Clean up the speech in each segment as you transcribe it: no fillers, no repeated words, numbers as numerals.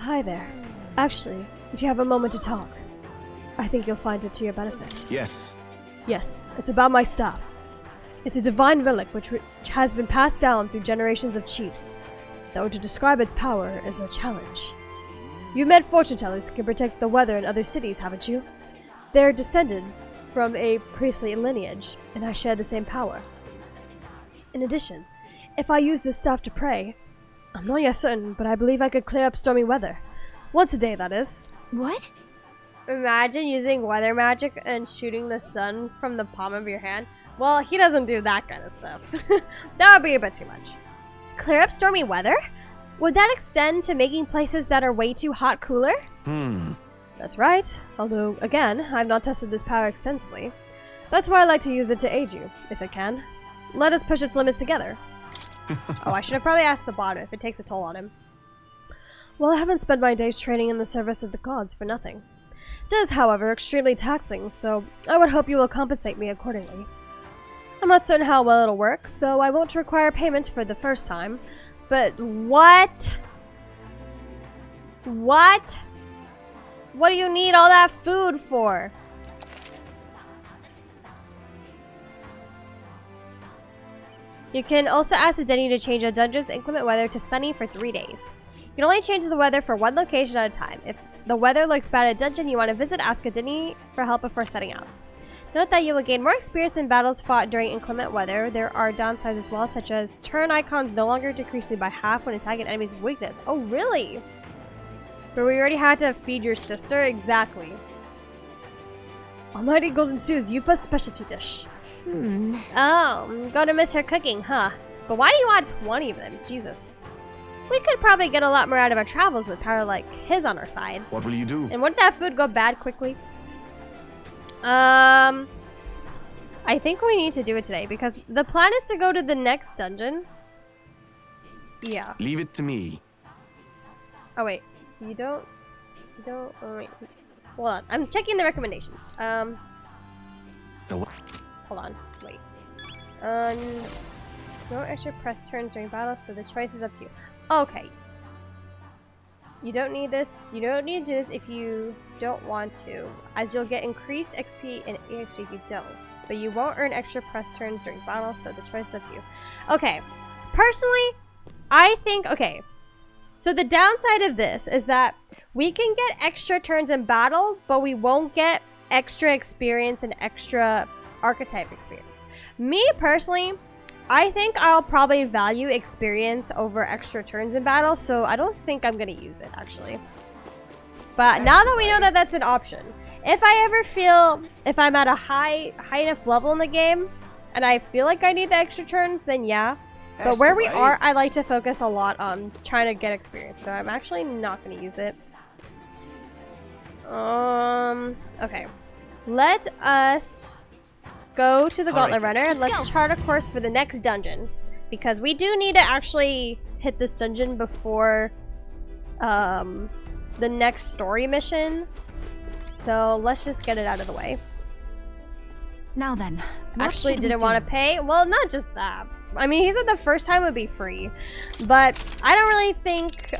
hi there. Actually, do you have a moment to talk? I think you'll find it to your benefit. Yes. Yes, it's about my staff. It's a divine relic which has been passed down through generations of chiefs, though to describe its power is a challenge. You've met fortune tellers who can predict the weather in other cities, haven't you? They're descended from a priestly lineage, and I share the same power. In addition, if I use this staff to pray, I'm not yet certain, but I believe I could clear up stormy weather. Once a day, that is. What? Imagine using weather magic and shooting the sun from the palm of your hand. Well, he doesn't do that kind of stuff. That would be a bit too much. Clear up stormy weather? Would that extend to making places that are way too hot cooler? That's right. Although, again, I've not tested this power extensively. That's why I like to use it to aid you, if it can. Let us push its limits together. Oh, I should have probably asked the bot if it takes a toll on him. Well, I haven't spent my days training in the service of the gods for nothing. It is, however, extremely taxing, so I would hope you will compensate me accordingly. I'm not certain how well it'll work, so I won't require payment for the first time. But what? What? What do you need all that food for? You can also ask the Denny to change a dungeon's inclement weather to sunny for 3 days. You can only change the weather for one location at a time. If the weather looks bad at a dungeon you want to visit, ask a Denny for help before setting out. Note that you will gain more experience in battles fought during inclement weather. There are downsides as well, such as turn icons no longer decreasing by half when attacking an enemy's weakness. Oh, really? But we already had to feed your sister? Exactly. Almighty Golden Stew is Yufa's specialty dish. Oh, I'm gonna miss her cooking, huh? But why do you want 20 of them? Jesus. We could probably get a lot more out of our travels with power like his on our side. What will you do? And wouldn't that food go bad quickly? I think we need to do it today because the plan is to go to the next dungeon. Yeah. Leave it to me. Oh wait, you don't, oh wait, hold on, I'm checking the recommendations. So what? Hold on, wait. No extra press turns during battle, so the choice is up to you. Okay. You don't need this. You don't need to do this if you don't want to, as you'll get increased XP and EXP if you don't. But you won't earn extra press turns during battle, so the choice is up to you. Okay. Personally, I think, okay. So the downside of this is that we can get extra turns in battle, but we won't get extra experience and extra archetype experience. Me, personally, I think I'll probably value experience over extra turns in battle, so I don't think I'm gonna use it, actually. But now that we know that that's an option, if I ever feel, if I'm at a high enough level in the game, and I feel like I need the extra turns, then yeah. But where we are, I like to focus a lot on trying to get experience, so I'm actually not gonna use it. Okay. Let us go to the Gauntlet Runner and let's chart a course for the next dungeon, because we do need to actually hit this dungeon before the next story mission, so let's just get it out of the way. Now then, actually didn't want to pay. Well, not just that, I mean, he said the first time would be free, but I don't really think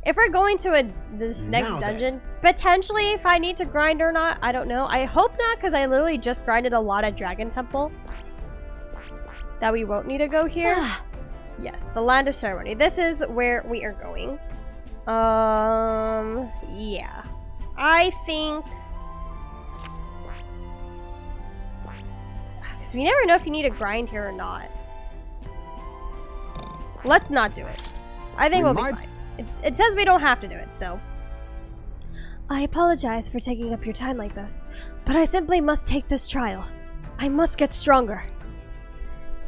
if we're going to this next dungeon, potentially if I need to grind or not, I don't know. I hope not, because I literally just grinded a lot at Dragon Temple. That we won't need to go here. Yes, the Land of Ceremony. This is where we are going. Yeah. I think... because we never know if you need to grind here or not. Let's not do it. I think we'll be fine. It says we don't have to do it, so... I apologize for taking up your time like this, but I simply must take this trial. I must get stronger.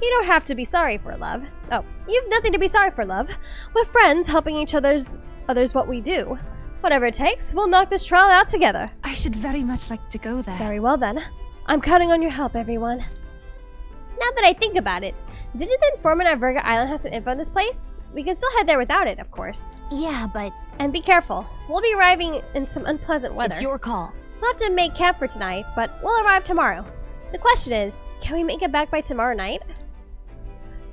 You don't have to be sorry for, love. Oh, you've nothing to be sorry for, love. We're friends, helping each others what we do. Whatever it takes, we'll knock this trial out together. I should very much like to go there. Very well then. I'm counting on your help, everyone. Now that I think about it, didn't the informant at Virga Island have some info on this place? We can still head there without it, of course. Yeah, but... and be careful. We'll be arriving in some unpleasant weather. It's your call. We'll have to make camp for tonight, but we'll arrive tomorrow. The question is, can we make it back by tomorrow night?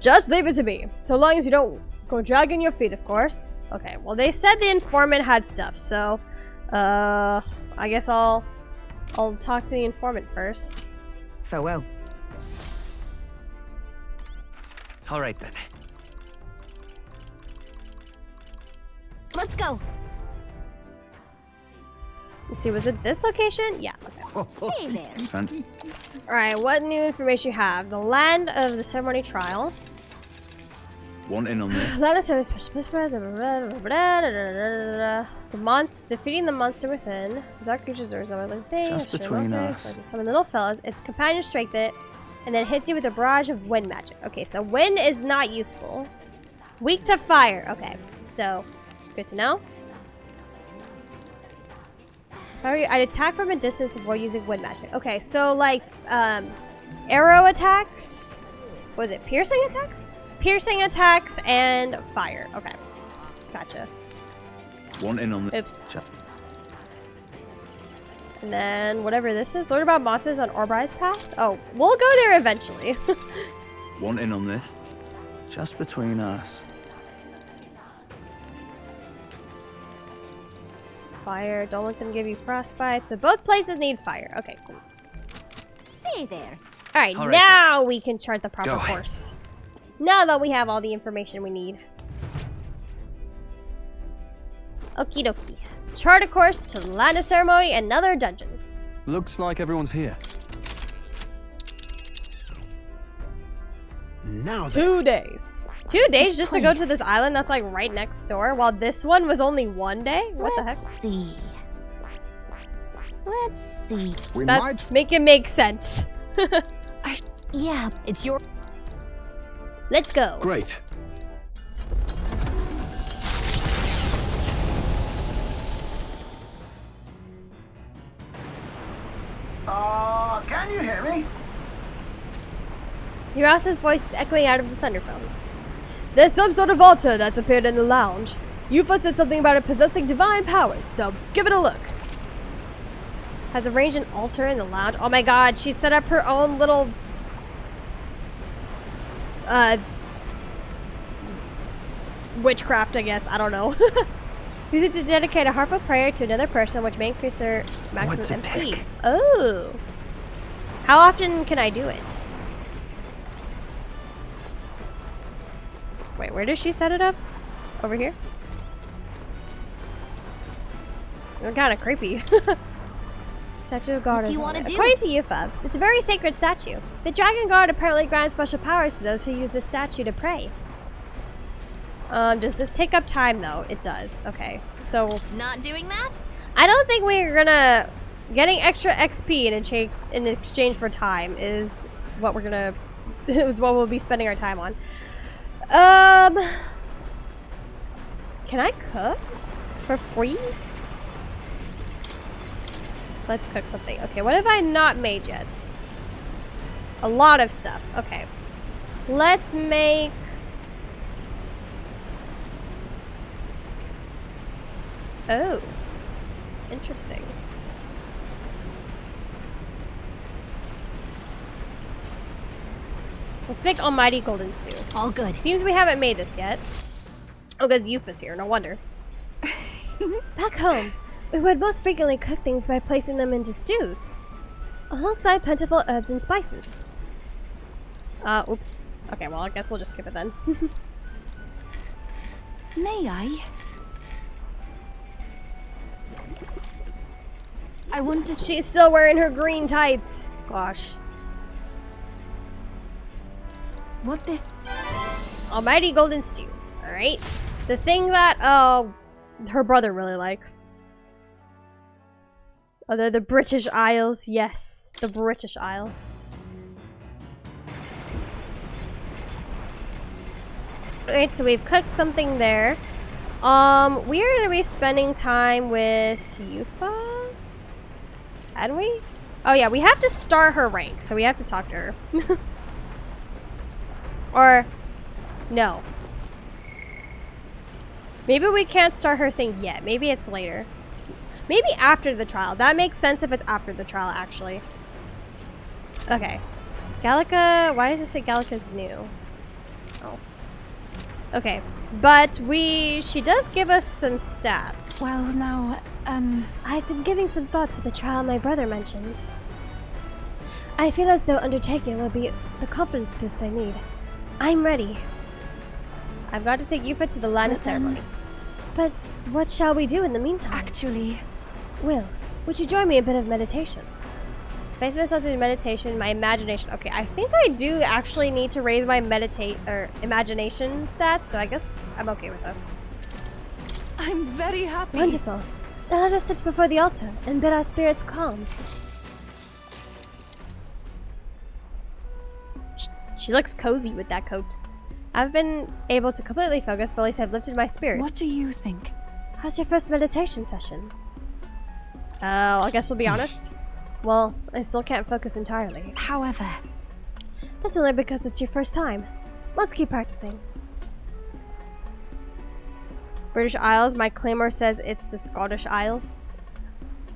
Just leave it to me, so long as you don't go dragging your feet, of course. Okay, well they said the informant had stuff, so I guess I'll talk to the informant first. Farewell. All right then. Let's go. Let's see, was it this location? Yeah, okay. Stay there. Fancy. Alright, what new information you have? The land of the ceremony trial. One in on this. Land of service special. The monster, defeating the monster within. Bizarre creatures or other things. Just between us. Like some little fellas. Its companions strike it, and then hits you with a barrage of wind magic. Okay, so wind is not useful. Weak to fire. Okay, so good to know. I'd attack from a distance avoid using wind magic. Okay, so like arrow attacks. Was it piercing attacks? Piercing attacks and fire. Okay, gotcha. One in on this. Oops. And then whatever this is. Learn about monsters on Orbri's Path. Oh, we'll go there eventually. One in on this. Just between us. Fire. Don't let them give you frostbite. So both places need fire. Okay, cool. Stay there. Alright, All right, now we can chart the proper Go. course. Now that we have all the information we need. Okie dokie. Chart a course to the land of ceremony and another dungeon. Looks like everyone's here. Now then. 2 days. 2 days This just to go to place. this island that's like right next door, while this one was only 1 day? What the heck? Let's see. Let's see. We That might make it make sense. Yeah, it's your. Let's go. Great. can you hear me? Uras's voice is echoing out of the thunderphone. There's some sort of altar that's appeared in the lounge. Yufa said something about it possessing divine powers, so give it a look. Has arranged an altar in the lounge. Oh my god, she set up her own little witchcraft, I guess. I don't know. Use it to dedicate a harp of prayer to another person, which may increase their maximum What to MP. pick? Oh. How often can I do it? Wait, where does she set it up? Over here? They're kind of creepy. Statue of God What do is you on wanna it. do? According to Yufa, it's a very sacred statue. The Dragon Guard apparently grants special powers to those who use this statue to pray. Does this take up time though? It does. Okay. So Not doing that? I don't think we're gonna getting extra XP in exchange for time is what we're gonna is what we'll be spending our time on. Can I cook for free? Let's cook something. Okay, what have I not made yet? A lot of stuff. Okay. Let's make... Oh. Interesting. Let's make Almighty Golden Stew. All good. Seems we haven't made this yet. Oh, because Yufa's here. No wonder. Back home, we would most frequently cook things by placing them into stews, alongside plentiful herbs and spices. Oops. Okay, well, I guess we'll just skip it then. May I? I want to. She's still wearing her green tights. Gosh. What this? Almighty Golden Stew. Alright. The thing that, her brother really likes. Oh, they're the British Isles. Yes, the British Isles. Alright, so we've cooked something there. We are gonna be spending time with Yufa? Hadn't we? Oh yeah, we have to start her rank, so we have to talk to her. Or, no. Maybe we can't start her thing yet. Maybe it's later. Maybe after the trial. That makes sense if it's after the trial, actually. Okay. Gallica, why does it say Gallica's new? Oh. Okay, but she does give us some stats. Well, now, I've been giving some thought to the trial my brother mentioned. I feel as though undertaking will be the confidence boost I need. I'm ready. I've got to take Yufa to the land of ceremony. But what shall we do in the meantime? actually, Will, would you join me in a bit of meditation? Face myself through meditation, my imagination. Okay, I think I do actually need to raise my imagination stats, so I guess I'm okay with this. I'm very happy. Wonderful. Now let us sit before the altar and bid our spirits calm. She looks cozy with that coat. I've been able to completely focus, but at least I've lifted my spirits. What do you think? How's your first meditation session? I guess we'll be honest. Well, I still can't focus entirely. However, That's only because it's your first time. Let's keep practicing. British Isles, my claymore says it's the Scottish Isles.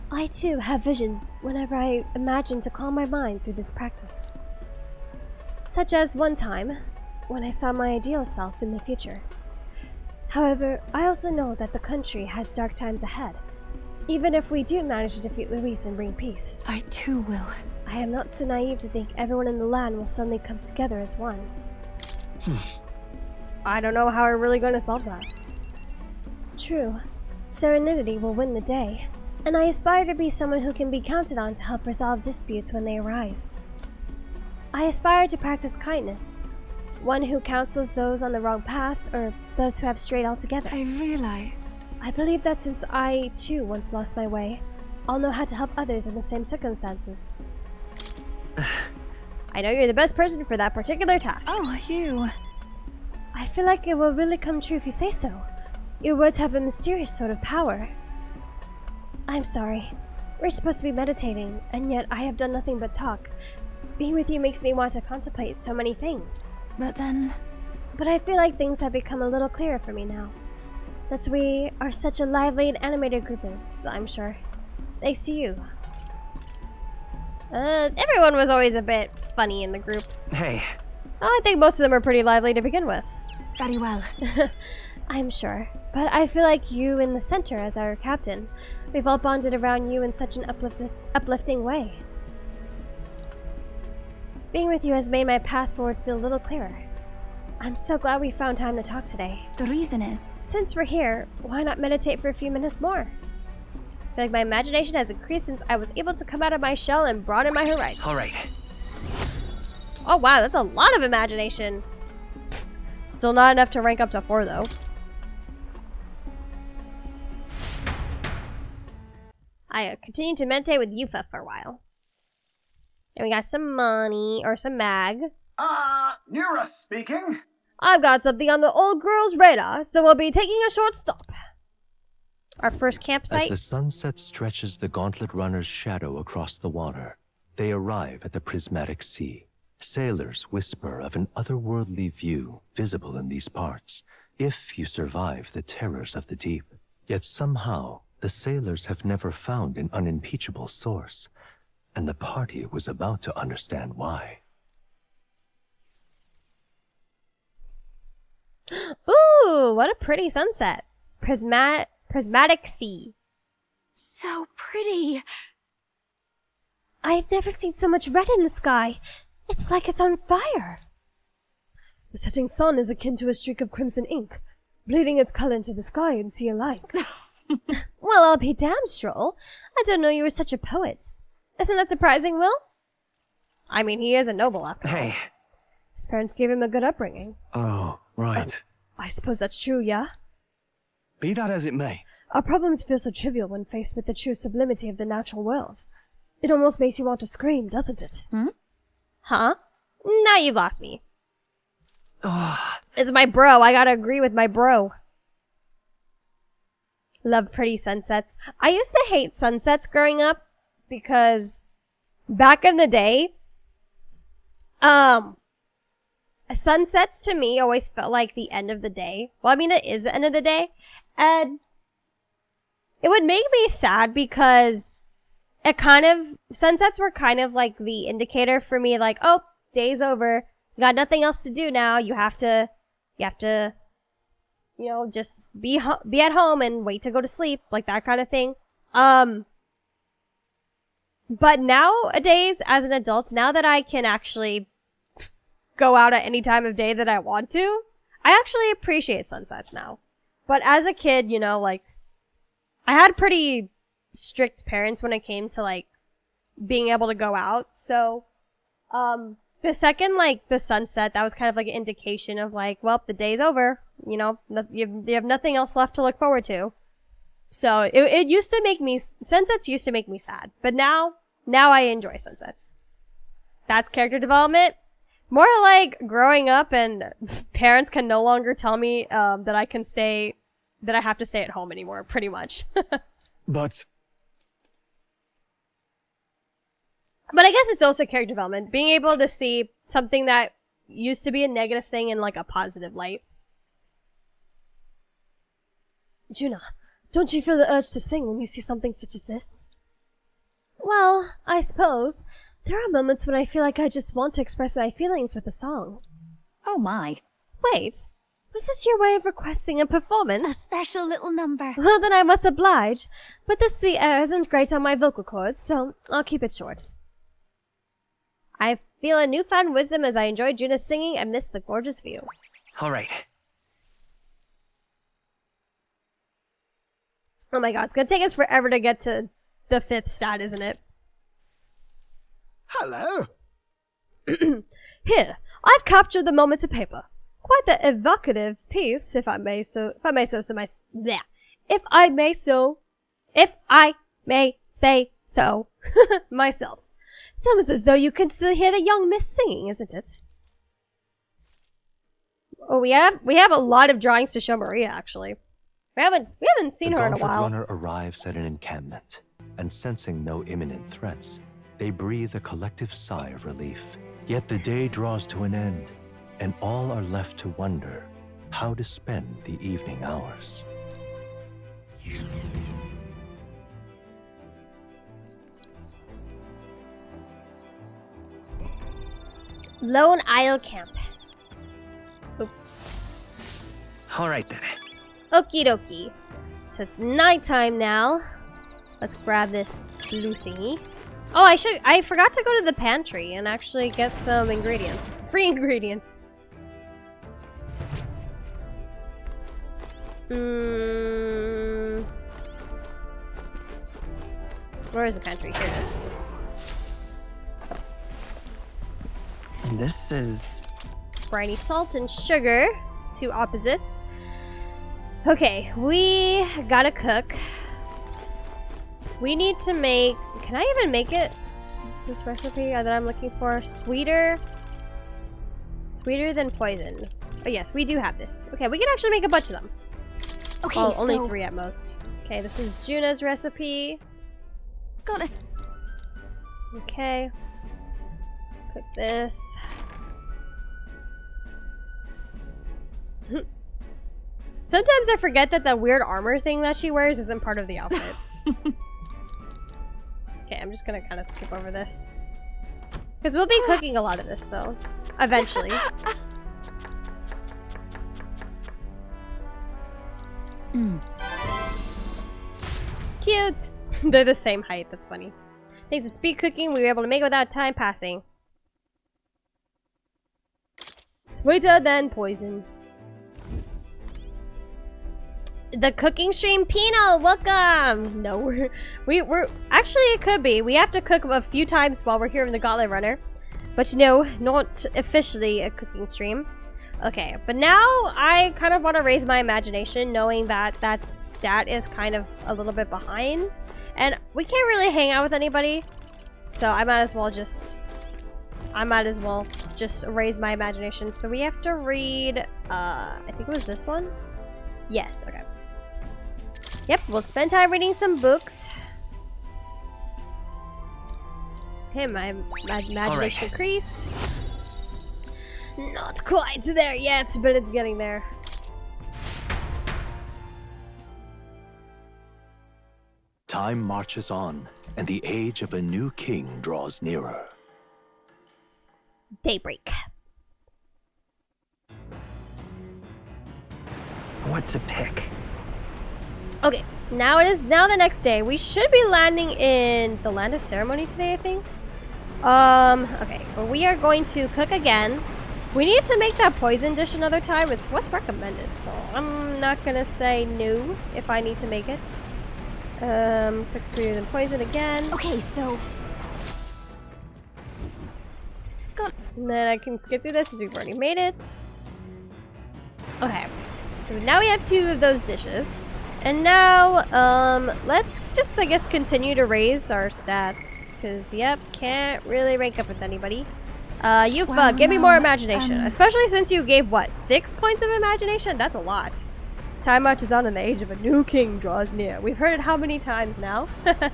I too have visions whenever I imagine to calm my mind through this practice. Such as one time, when I saw my ideal self in the future. However, I also know that the country has dark times ahead. Even if we do manage to defeat Louise and bring peace, I too will. I am not so naive to think everyone in the land will suddenly come together as one. I don't know how we're really going to solve that. True. Serenity will win the day, and I aspire to be someone who can be counted on to help resolve disputes when they arise. I aspire to practice kindness, one who counsels those on the wrong path or those who have strayed altogether. I realized. I believe that since I, too, once lost my way, I'll know how to help others in the same circumstances. I know you're the best person for that particular task. Oh, you. I feel like it will really come true if you say so. Your words have a mysterious sort of power. I'm sorry. We're supposed to be meditating, and yet I have done nothing but talk. Being with you makes me want to contemplate so many things. But I feel like things have become a little clearer for me now. That we are such a lively and animated group is, I'm sure. Thanks to you. Everyone was always a bit funny in the group. Hey. I think most of them are pretty lively to begin with. very well. I'm sure. But I feel like you in the center as our captain. We've all bonded around you in such an uplifting way. Being with you has made my path forward feel a little clearer. I'm so glad we found time to talk today. The reason is, Since we're here, why not meditate for a few minutes more? I feel like my imagination has increased since I was able to come out of my shell and broaden my horizons. Alright. Oh wow, that's a lot of imagination. Pfft, still not enough to rank up to 4 though. I continue to meditate with Yufa for a while. And we got some money, or some mag. Nura speaking. I've got something on the old girl's radar, so we'll be taking a short stop. Our first As campsite. the sunset stretches the gauntlet runner's shadow across the water, they arrive at the prismatic sea. Sailors whisper of an otherworldly view visible in these parts, if you survive the terrors of the deep. Yet somehow, the sailors have never found an unimpeachable source, and the party was about to understand why. Ooh, what a pretty sunset. Prismatic sea. so pretty. I've never seen so much red in the sky. It's like it's on fire. The setting sun is akin to a streak of crimson ink, bleeding its color into the sky and sea alike. Well, I'll be damned, Stroll. I didn't know you were such a poet. Isn't that surprising, Will? I mean, he is a noble after all. Hey. His parents gave him a good upbringing. Oh, right. I suppose that's true, yeah? Be that as it may. Our problems feel so trivial when faced with the true sublimity of the natural world. It almost makes you want to scream, doesn't it? Huh? Now you've lost me. It's my bro. I gotta agree with my bro. Love pretty sunsets. I used to hate sunsets growing up because back in the day, sunsets to me always felt like the end of the day. Well, I mean, it is the end of the day. And it would make me sad because sunsets were kind of like the indicator for me, like, oh, day's over. You got nothing else to do now. You have to you know, just be at home and wait to go to sleep, like that kind of thing. But nowadays, as an adult, now that I can actually go out at any time of day that I want to, I actually appreciate sunsets now. But as a kid, you know, like, I had pretty strict parents when it came to, like, being able to go out. So, the second, like, the sunset, that was kind of like an indication of, like, well, the day's over. You know, you have nothing else left to look forward to. So, it used to make me, sunsets used to make me sad. But now I enjoy sunsets. That's character development. More like growing up and parents can no longer tell me, that I have to stay at home anymore, pretty much. But I guess it's also character development. Being able to see something that used to be a negative thing in, like, a positive light. Juna, don't you feel the urge to sing when you see something such as this? Well, I suppose. There are moments when I feel like I just want to express my feelings with a song. Oh my. Wait, was this your way of requesting a A performance? special little number. Well, then I must oblige. But this sea air isn't great on my vocal cords, so I'll keep it short. I feel a newfound wisdom as I enjoy Juna's singing and miss the gorgeous view. all right. Oh my god, it's gonna take us forever to get to the 5th stat, isn't it? Hello. Here, I've captured the moment to paper. Quite the evocative piece, if I may say so myself. It's almost as though you can still hear the young miss singing, isn't it? Oh, we have a lot of drawings to show Maria, actually. We haven't seen The her in a gauntlet while. runner arrives at an encampment, and sensing no imminent threats, they breathe a collective sigh of relief. Yet the day draws to an end, and all are left to wonder how to spend the evening hours. Lone Isle Camp. All right then. Okie dokie. So it's nighttime now. Let's grab this blue thingy. Oh, I forgot to go to the pantry and actually get some ingredients. Free ingredients. Where is the pantry? Here it is. This is Briny salt and sugar. Two opposites. Okay, we gotta cook. We need to make... Can I even make it? This recipe that I'm looking for. Sweeter than poison. Oh yes, we do have this. Okay, we can actually make a bunch of them. Okay, Well, so only 3 at most. Okay, this is Juna's recipe. got us. Okay. Cook this. Sometimes I forget that the weird armor thing that she wears isn't part of the outfit. Okay, I'm just gonna kind of skip over this. Because we'll be cooking a lot of this, so... Eventually. Cute! They're the same height, that's funny. Thanks to speed cooking, we were able to make it without time passing. Sweeter than poison. The cooking stream, Pino, welcome! No, we're actually, it could be. We have to cook a few times while we're here in the Gauntlet Runner. But no, not officially a cooking stream. Okay, but now I kind of want to raise my imagination knowing that that stat is kind of a little bit behind. And we can't really hang out with anybody. So I might as well just raise my imagination. So we have to read, I think it was this one? Yes, okay. Yep, we'll spend time reading some books. Okay, my imagination increased. Not quite there yet, but it's getting there. Time marches on, and the age of a new king draws nearer. Daybreak. what to pick. Okay, now the next day. We should be landing in the Land of Ceremony today, I think. Okay, well, we are going to cook again. We need to make that poison dish another time. It's what's recommended, so I'm not gonna say no if I need to make it. Cook sweeter than poison again. Okay, so And then I can skip through this since we've already made it. Okay, so now we have 2 of those dishes. And now, let's just, I guess, continue to raise our stats. Because, yep, can't really rank up with anybody. Yufa, give me more imagination. Especially since you gave, what, 6 points of imagination? That's a lot. Time marches on and the age of a new king draws near. We've heard it how many times now? but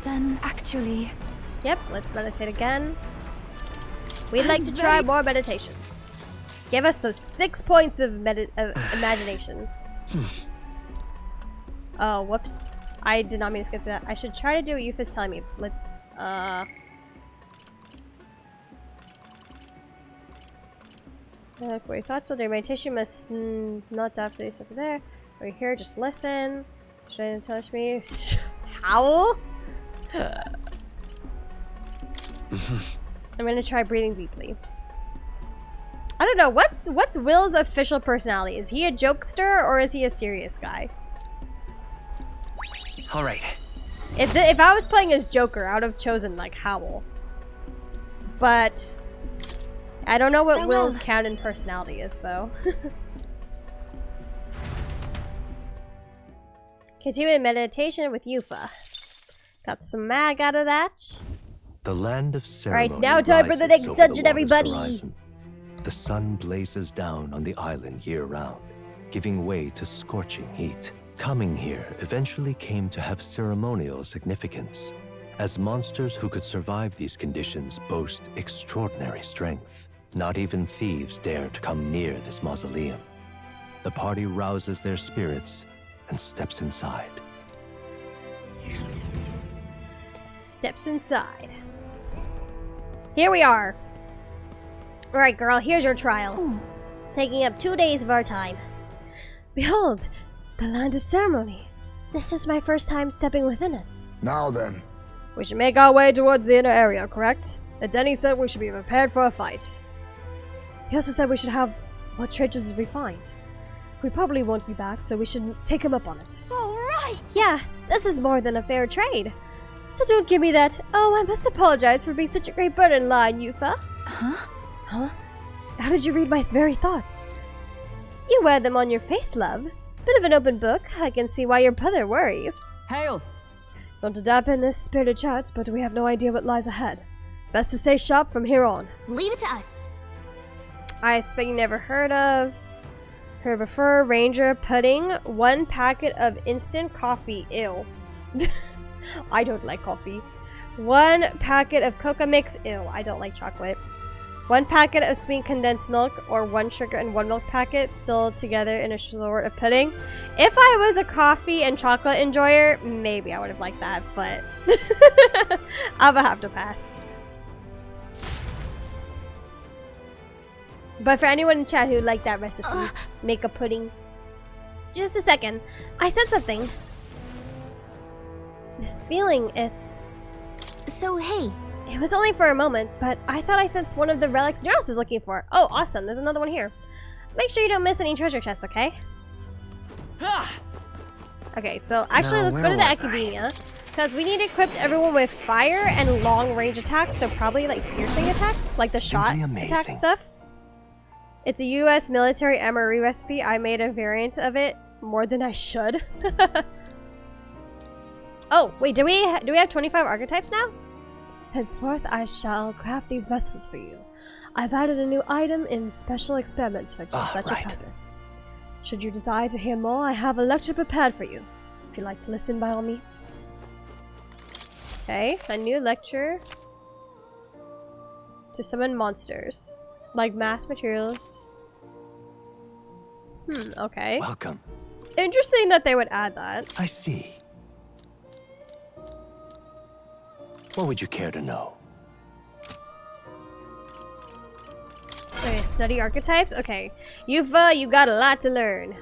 then actually, Yep, let's meditate again. We'd like to try more meditation. Give us those 6 points of imagination. Oh, whoops. I did not mean to skip that. I should try to do what Yufa's telling me. Your thoughts while your meditation must not doubt this over there. We're here, just listen. Should I touch me? Howl? I'm gonna try breathing deeply. I don't know, what's Will's official personality? Is he a jokester or is he a serious guy? All right. If I was playing as Joker, I would have chosen like Howl. But I don't know what Will's canon personality is though. Continue meditation with Yufa. Got some mag out of that. The land of ceremony. Alright, now time for the rises next over dungeon, the water's everybody! horizon. The sun blazes down on the island year-round, giving way to scorching heat. Coming here eventually came to have ceremonial significance, as monsters who could survive these conditions boast extraordinary strength. Not even thieves dare to come near this mausoleum. The party rouses their spirits and steps inside. Steps inside. Here we are. Alright, girl, here's your trial. Taking up 2 days of our time. Behold, the Land of Ceremony. This is my first time stepping within it. Now then. We should make our way towards the inner area, correct? And Denny said we should be prepared for a fight. He also said we should have what treasures we find. We probably won't be back, so we should take him up on it. alright! Yeah, this is more than a fair trade. So don't give me that, oh, I must apologize for being such a great burden line, Yufa. Huh? Huh? How did you read my very thoughts? You wear them on your face, love. Bit of an open book. I can see why your brother worries. Hail! Not to dampen this spirited chat, but we have no idea what lies ahead. Best to stay sharp from here on. Leave it to us. I expect you never heard of. Heard before, Ranger pudding. 1 packet of instant coffee. Ew. I don't like coffee. 1 packet of cocoa mix. Ew, I don't like chocolate. 1 packet of sweet condensed milk, or 1 sugar and 1 milk packet, still together in a sort of pudding. If I was a coffee and chocolate enjoyer, maybe I would have liked that, but I'm gonna have to pass. But for anyone in chat who would like that recipe, make a pudding. Just a second. I said something. This feeling, it's... So, hey. It was only for a moment, but I thought I sensed one of the relics Neuros is looking for. Oh, awesome. There's another one here. Make sure you don't miss any treasure chests, okay? Okay, so actually let's go to the academia. Because we need to equip everyone with fire and long range attacks, so probably like piercing attacks, like the shot attack stuff. It's a US military MRE recipe. I made a variant of it more than I should. Oh, wait, do we have 25 archetypes now? Henceforth, I shall craft these vessels for you. I've added a new item in special experiments for such a purpose. Should you desire to hear more, I have a lecture prepared for you. If you'd like to listen, by all means. Okay, a new lecture to summon monsters. Like mass materials. Okay. Welcome. Interesting that they would add that. I see. What would you care to know? Okay, study archetypes. Okay, Yufa, you got a lot to learn.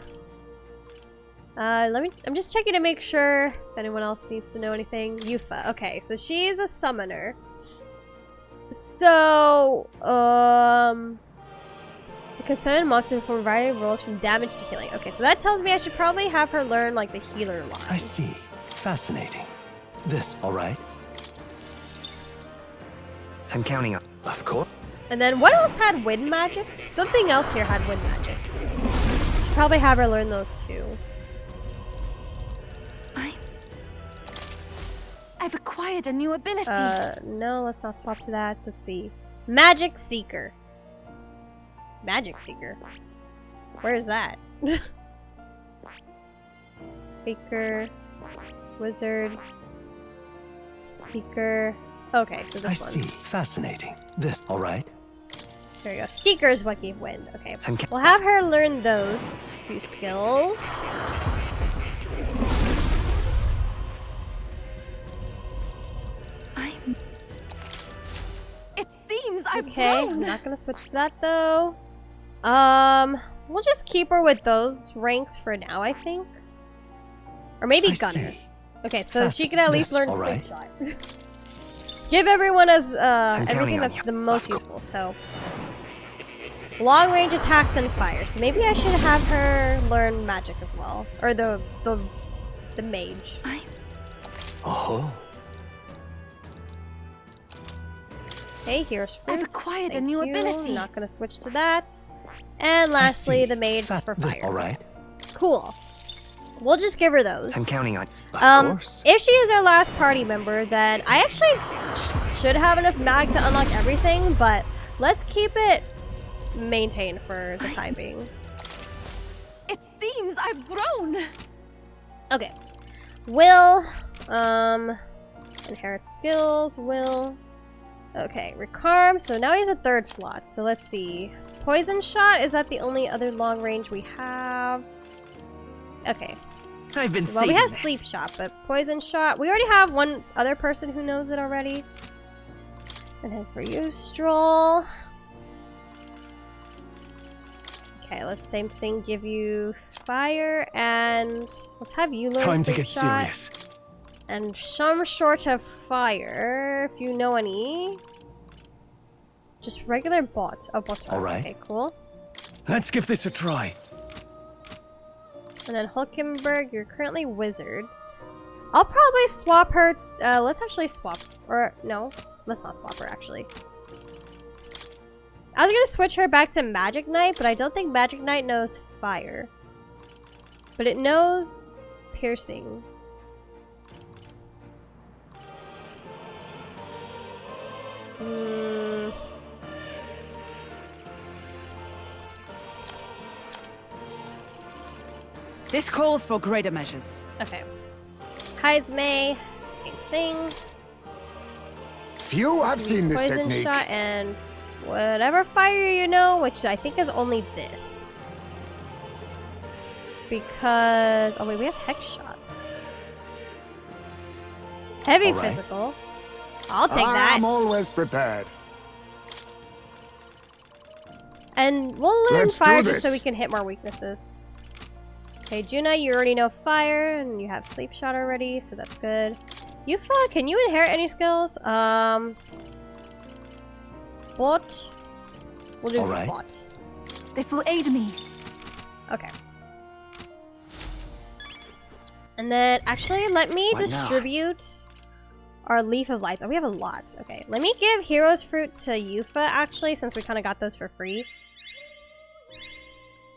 I'm just checking to make sure if anyone else needs to know anything. Yufa. Okay, so she's a summoner. So, you can summon a monster from a variety of roles from damage to healing. Okay, so that tells me I should probably have her learn like the healer line. I see. Fascinating. This, all right? I'm counting on. Of course. And then what else had wind magic? Something else here had wind magic. Should probably have her learn those too. I've acquired a new ability. No, let's not swap to that. Let's see. Magic Seeker. Magic Seeker. Where's that? Seeker. Wizard. Seeker. Okay, so this one. I see. Fascinating. This, all right? There you go. Seeker is what gave wind. Okay. We'll have her learn those few skills. It seems I've Okay, grown. I'm not gonna switch to that though. We'll just keep her with those ranks for now, I think. Or maybe Gunner. See. Okay, so she can at least learn all right. Slingshot. Give everyone as everything counting on that's you. the most useful. So long range attacks and fire. So maybe I should have her learn magic as well, or the mage. Oh. Okay, here's fruits. I've acquired a Thank new you. ability. Not gonna switch to that. And lastly, see. the mage for fire. All right. Cool. We'll just give her those. I'm counting on. Of course. If she is our last party member, then I actually should have enough mag to unlock everything, but let's keep it maintained for the time being. It seems I've grown. Okay. Will, inherit skills, will. Okay, Recarm, so now he's a third slot, so let's see. Poison Shot, is that the only other long range we have? Okay. I've been Well, we saving have this. Sleep Shot, but Poison Shot, we already have one other person who knows it already. And then for you, Stroll. Okay, let's same thing, give you Fire, and let's have you learn Time to Sleep get Shot. serious. And some sort of fire, if you know any. Just regular bot. Oh, bot. All right. Okay, cool. Let's give this a try. And then Hulkenberg, you're currently wizard. I'll probably swap her. Let's actually swap. Or, no. Let's not swap her, actually. I was gonna switch her back to Magic Knight, but I don't think Magic Knight knows fire. But it knows piercing. This calls for greater measures. Okay. Kaizme, same thing. Few have seen this Poison technique. Shot and whatever fire you know, which I think is only this. Because... oh wait, we have Hex Shot. Heavy All right. physical. I'll take that. I'm always prepared. And we'll learn Let's do fire just so this. we can hit more weaknesses. Okay, Juna, you already know fire, and you have Sleep Shot already, so that's good. Yufa, can you inherit any skills? Bot. We'll do All right. bot. This will aid me. Okay. And then, actually, let me What now? distribute our Leaf of Lights. Oh, we have a lot. Okay, let me give Hero's Fruit to Yufa, actually, since we kind of got those for free.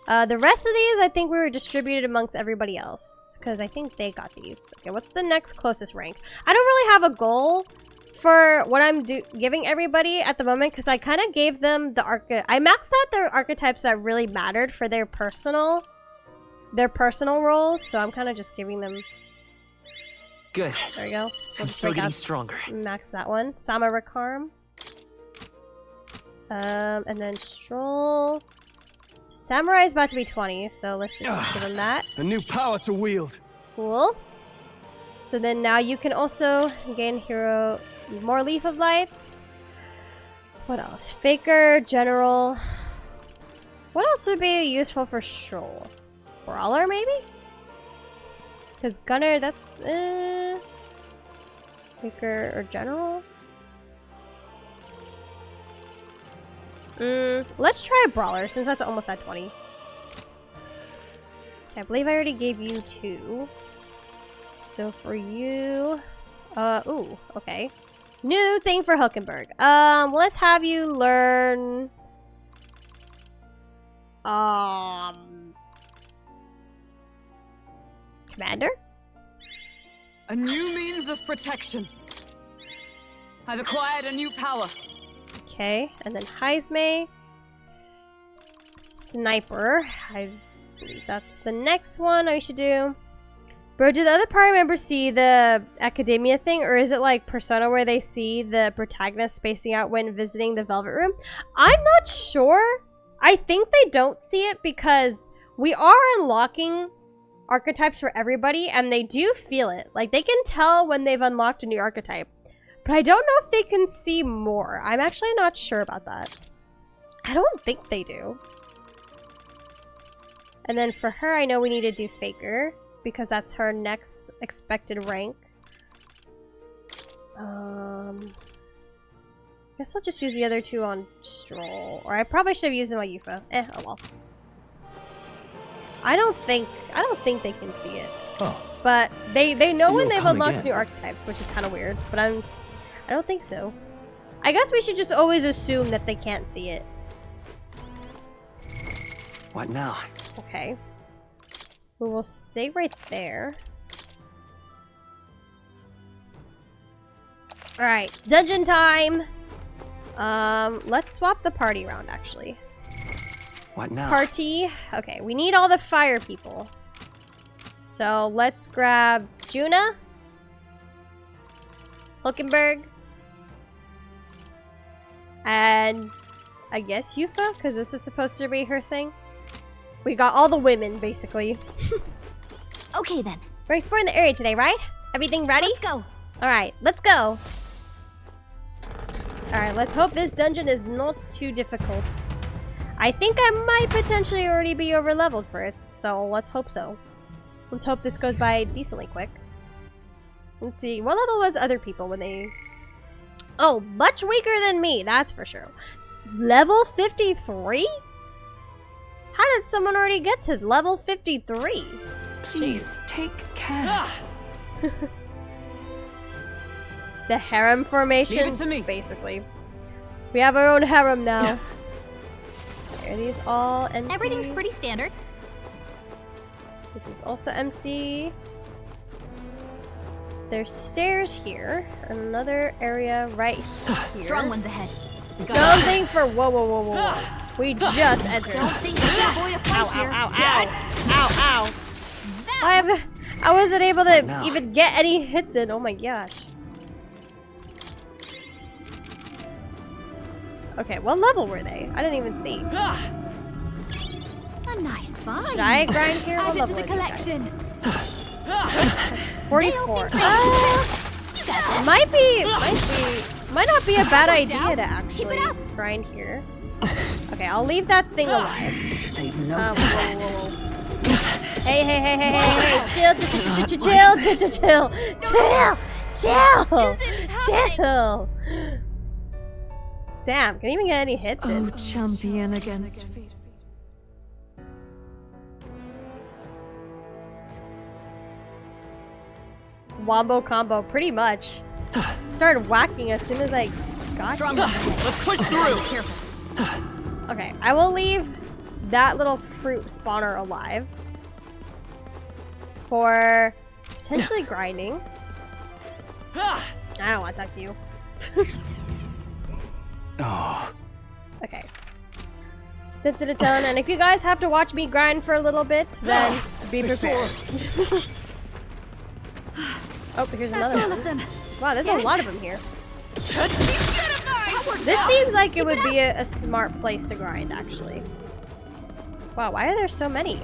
The rest of these, I think we were distributed amongst everybody else, because I think they got these. Okay, what's the next closest rank? I don't really have a goal for what I'm giving everybody at the moment, because I kind of gave them the I maxed out their archetypes that really mattered for their personal roles, so I'm kind of just giving them. Good. There we go. We'll I'm just still take getting out, stronger. max that one. Sama Recarm. And then Stroll. Samurai's about to be 20, so let's just give him that. A new power to wield. Cool. So then now you can also gain more Leaf of Lights. What else? Faker, General. What else would be useful for Stroll? Brawler, maybe? Because Gunner, that's... Baker or General? Let's try a Brawler, since that's almost at 20. I believe I already gave you 2. So for you... ooh, okay. New thing for Hulkenberg. Let's have you learn... Commander? A new means of protection. I've acquired a new power. Okay, and then Heisme. Sniper. I believe that's the next one I should do. Bro, did the other party members see the Academia thing? Or is it like Persona where they see the protagonist spacing out when visiting the Velvet Room? I'm not sure. I think they don't see it because we are unlocking archetypes for everybody and they do feel it. Like, they can tell when they've unlocked a new archetype. But I don't know if they can see more. I'm actually not sure about that. I don't think they do. And then for her, I know we need to do Faker because that's her next expected rank. Guess I'll just use the other 2 on Stroll. Or I probably should have used them on Yufa. Oh well. I don't think they can see it. Oh. But they know when they've unlocked again. new archetypes, which is kind of weird. But I don't think so. I guess we should just always assume that they can't see it. What now? Okay. We will stay right there. Alright, dungeon time! Let's swap the party around, actually. What now? Party. Okay, we need all the fire people. So let's grab Juna. Hulkenberg. And I guess Yufa, because this is supposed to be her thing. We got all the women, basically. Okay then. We're exploring the area today, right? Everything ready? Let's go. Alright, let's go. Alright, let's hope this dungeon is not too difficult. I think I might potentially already be over leveled for it, so let's hope so. Let's hope this goes by decently quick. Let's see, what level was other people when they... Oh, much weaker than me, that's for sure. Level 53? How did someone already get to level 53? Please take care. The harem formation? Leave it to me. Basically. We have our own harem now. Are these all empty? Everything's pretty standard. This is also empty. There's stairs here. Another area right here. Strong ones ahead. Something for whoa. We just entered. Don't think you can avoid a fight here. Ow. I wasn't able to even get any hits in. Oh my gosh. Okay, what level were they? I didn't even see. A nice find. Should I grind here? What Add it to level the are these guys? collection. 44. Might not be a bad idea to actually grind here. Okay, I'll leave that thing alive. They've Whoa. noticed. Hey, chill. Damn, can you even get any hits in? Champion against fate. Wombo combo, pretty much. Started whacking as soon as I got here. Let's push through. Okay, I will leave that little fruit spawner alive for potentially grinding. I don't want to talk to you. Oh. Okay. Dun. And if you guys have to watch me grind for a little bit, then be prepared. Oh, here's another one. Wow, there's a lot of them here. This seems like it would be a smart place to grind, actually. Wow, why are there so many?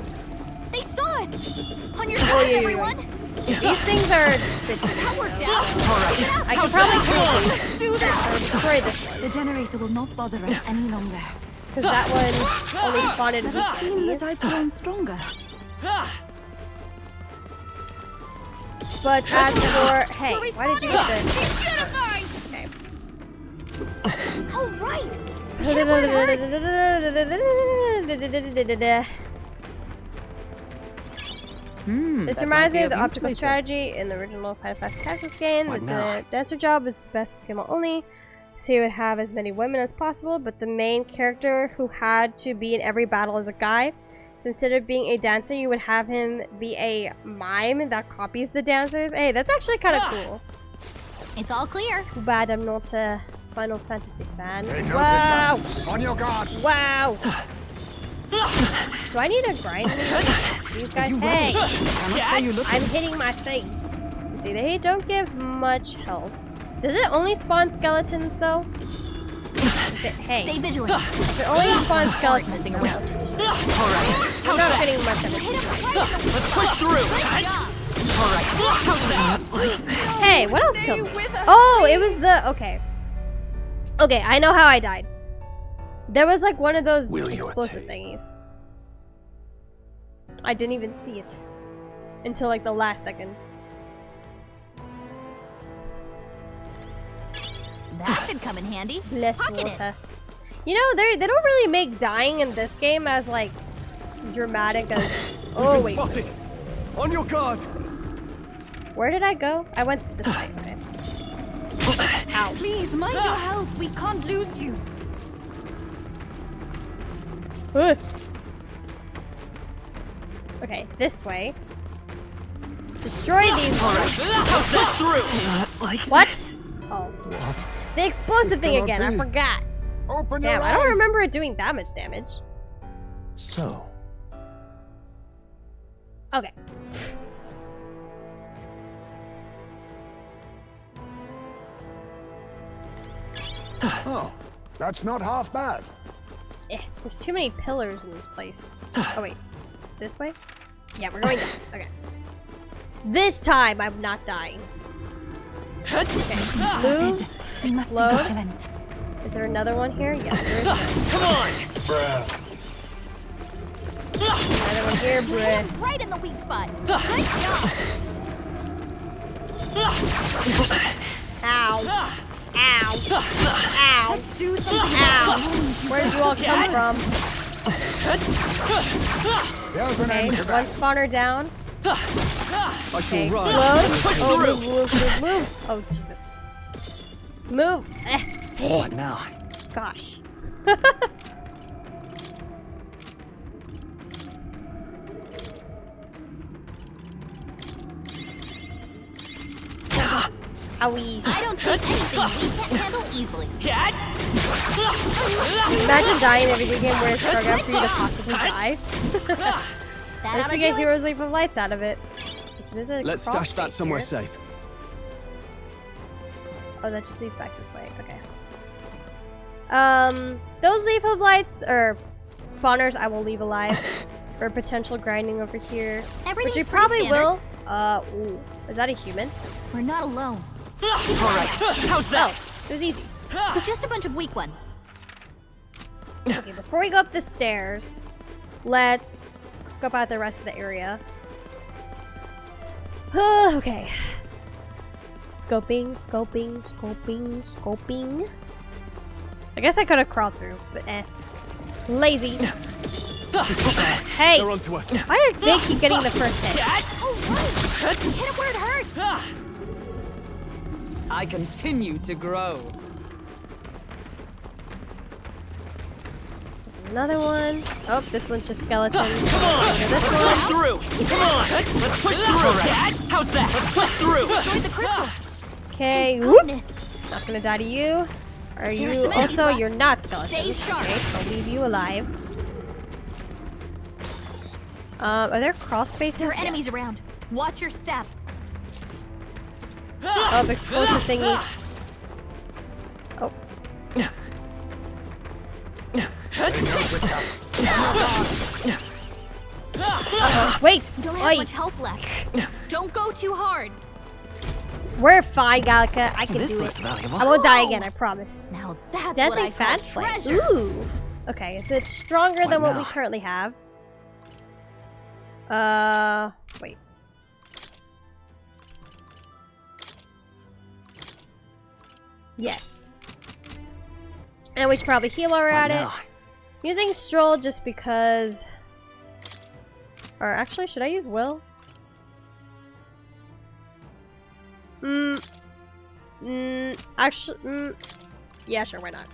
They saw us! On your side, everyone! These things are bitchy. That worked out! I can probably kill them. Let's do this! Or destroy this one. The generator will not bother us any longer. Because that one only spawned as Does it seem that I've grown stronger? But as for... Hey, why did you get this? Okay. All right. This reminds me of the optical strategy in the original Final Fantasy Tactics game. The dancer job is the best female only, so you would have as many women as possible, but the main character who had to be in every battle is a guy. So instead of being a dancer, you would have him be a mime that copies the dancers. Hey, that's actually kind of cool. It's all clear. Too bad I'm not a Final Fantasy fan. They noticed Wow! us. On your guard. Wow! Do I need to grind these guys? Hey! I'm hitting my thing. See, they don't give much health. Does it only spawn skeletons though? Hey. Stay vigilant. If it only spawns skeletons, then we're not getting much of it. Let's push through. Hey, what else killed me? Oh, it was the... Okay. Okay, I know how I died. There was like one of those explosive thingies. I didn't even see it until like the last second. That should come in handy. Less Pocket water. You know, they don't really make dying in this game as like dramatic as... Oh wait. Spotted. On your guard. Where did I go? I went this way. Okay. Ow. Please mind your health. We can't lose you. Ugh. Okay, this way. Destroy these ones. What? Oh. What? The explosive thing This again, I cannot be. forgot. Open Damn, your I don't eyes. remember it doing that much damage. So, Okay. Oh, that's not half bad. There's too many pillars in this place. Oh wait, this way? Yeah, we're going down. Okay. This time I'm not dying. Okay, move, explode. Is there another one here? Yes, there is one. Come on. Another one here, bruh. Right in the weak spot. Good job. Ow. Ow. Ow. Let's do something. Ow. Where did you all come from? There's an Okay, end to one that. spawner down. I Okay, shall explode. run. Oh, move. Oh, Jesus. Move. What now? Gosh. Owies. I don't see anything we can't handle easily. Imagine dying in a video game where it's programmed for you to possibly die. That At least ought we to get do it. Heroes Leap of Lights out of it. So there's a Let's crawl stash that space somewhere here. safe. Oh, that just leads back this way. Okay. Those Leaf of Lights, or spawners, I will leave alive. For potential grinding over here. Which Everything's we pretty probably standard. will. Ooh. Is that a human? We're not alone. How's that? It was easy. We're just a bunch of weak ones. Okay, before we go up the stairs, let's scope out the rest of the area. Okay. Scoping. I guess I could have crawled through, but lazy. Hey! They're onto us. Why do they keep getting the first hit? Oh, right. Hit it where it hurts. I continue to grow. Another one. Oh, this one's just skeletons. Come on. This one. Through. Come on. Let's push through. How's that? Let's push through. Destroy the crystal. Okay, whoop. Goodness. Not gonna die to you. Are There's you some also? enemies You're not skeletons. Stay sharp. Okay, so I'll leave you alive. Are there crawl spaces? There are enemies Yes. around. Watch your step. Oh, explosive thingy. Oh. Wait! You don't have Oi. much health left. Don't go too hard. We're fine, Gallica. I can This do looks it. valuable. I won't die again, I promise. Now that's Dancing what I call fan play. treasure. Ooh. Okay, is it stronger than what we currently have? Wait. Yes. And we should probably heal while we're at it. Using Stroll just because... Or actually, should I use Will? Actually, yeah, sure, why not?